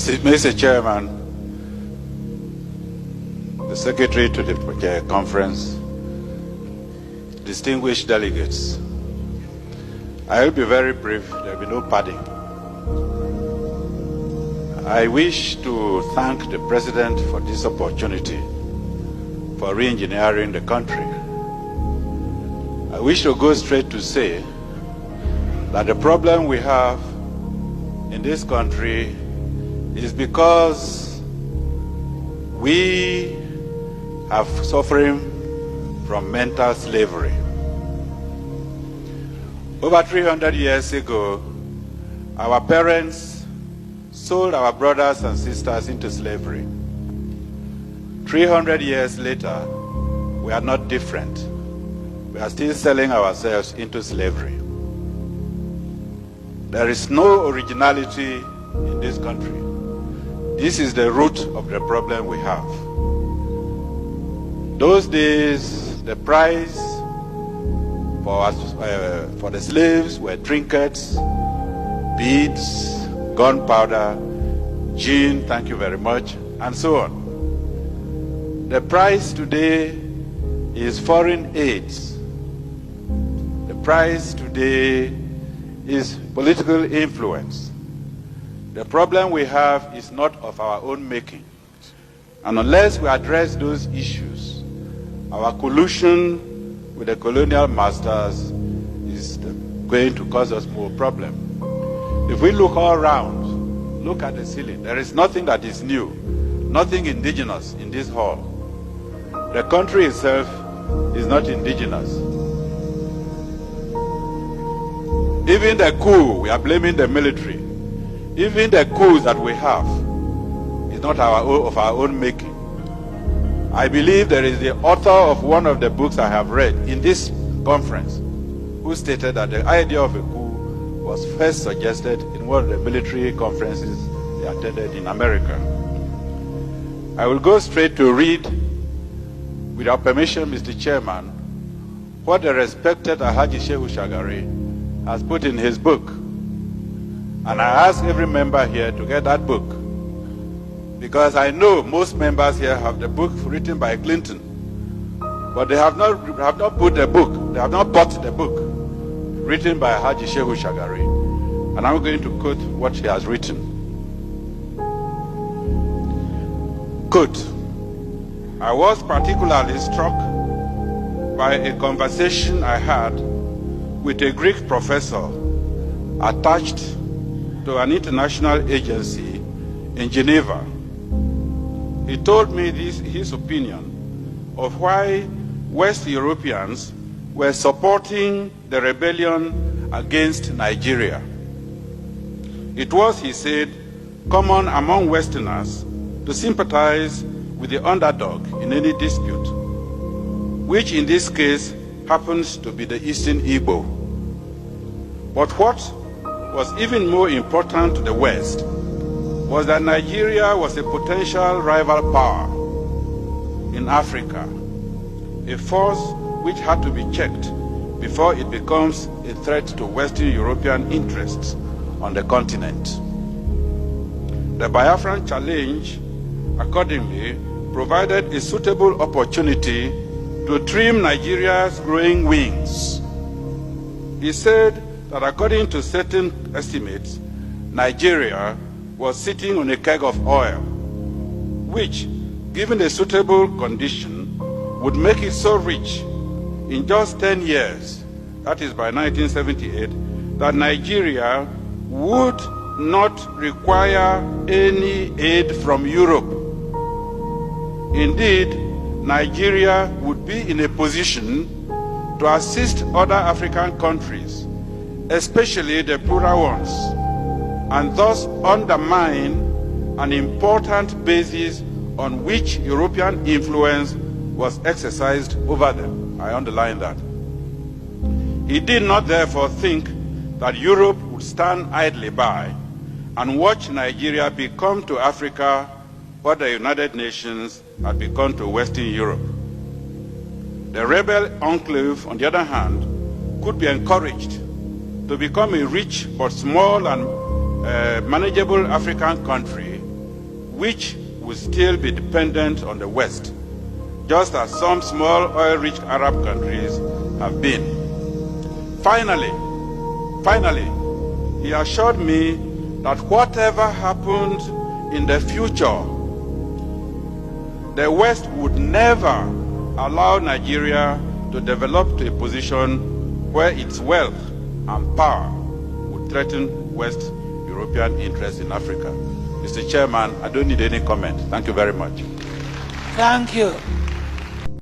Mr. Chairman, the Secretary to the conference, distinguished delegates, I will be very brief. There will be no padding. I wish to thank the President for this opportunity for re-engineering the country. I wish to go straight to say that the problem we have in this country is because we are suffering from mental slavery. Over 300 years ago, our parents sold our brothers and sisters into slavery. 300 years later, we are not different. We are still selling ourselves into slavery. There is no originality in this country. This is the root of the problem we have. Those days, the price for the slaves were trinkets, beads, gunpowder, gin, thank you very much, and so on. The price today is foreign aids. The price today is political influence. The problem we have is not of our own making. And unless we address those issues, our collusion with the colonial masters is going to cause us more problems. If we look all around, look at the ceiling, there is nothing that is new, nothing indigenous in this hall. The country itself is not indigenous. Even the coup, we are blaming the military. Even the coups that we have is not of our own making. I believe there is the author of one of the books I have read in this conference who stated that the idea of a coup was first suggested in one of the military conferences they attended in America. I will go straight to read, with your permission, Mr. Chairman, what the respected Alhaji Shehu Shagari has put in his book. And I ask every member here to get that book, because I know most members here have the book written by Clinton, but they have not put the book, they have not bought the book written by Haji Shehu Shagari. And I'm going to quote what he has written. Quote, I was particularly struck by a conversation I had with a Greek professor attached to an international agency in Geneva. He told me his opinion of why West Europeans were supporting the rebellion against Nigeria. It was, he said, common among Westerners to sympathize with the underdog in any dispute, which in this case happens to be the Eastern Igbo. But what was even more important to the West was that Nigeria was a potential rival power in Africa, a force which had to be checked before it becomes a threat to Western European interests on the continent. The Biafran challenge, accordingly, provided a suitable opportunity to trim Nigeria's growing wings. He said that according to certain estimates, Nigeria was sitting on a keg of oil, which, given a suitable condition, would make it so rich in just 10 years, that is by 1978, that Nigeria would not require any aid from Europe. Indeed, Nigeria would be in a position to assist other African countries, especially the poorer ones, and thus undermine an important basis on which European influence was exercised over them. I underline that. He did not therefore think that Europe would stand idly by and watch Nigeria become to Africa what the United Nations had become to Western Europe. The rebel enclave, on the other hand, could be encouraged to become a rich but small and manageable African country which will still be dependent on the West, just as some small oil-rich Arab countries have been. Finally, he assured me that whatever happened in the future, the West would never allow Nigeria to develop to a position where its wealth and power would threaten West European interests in Africa. Mr. Chairman, I don't need any comment. Thank you very much. Thank you.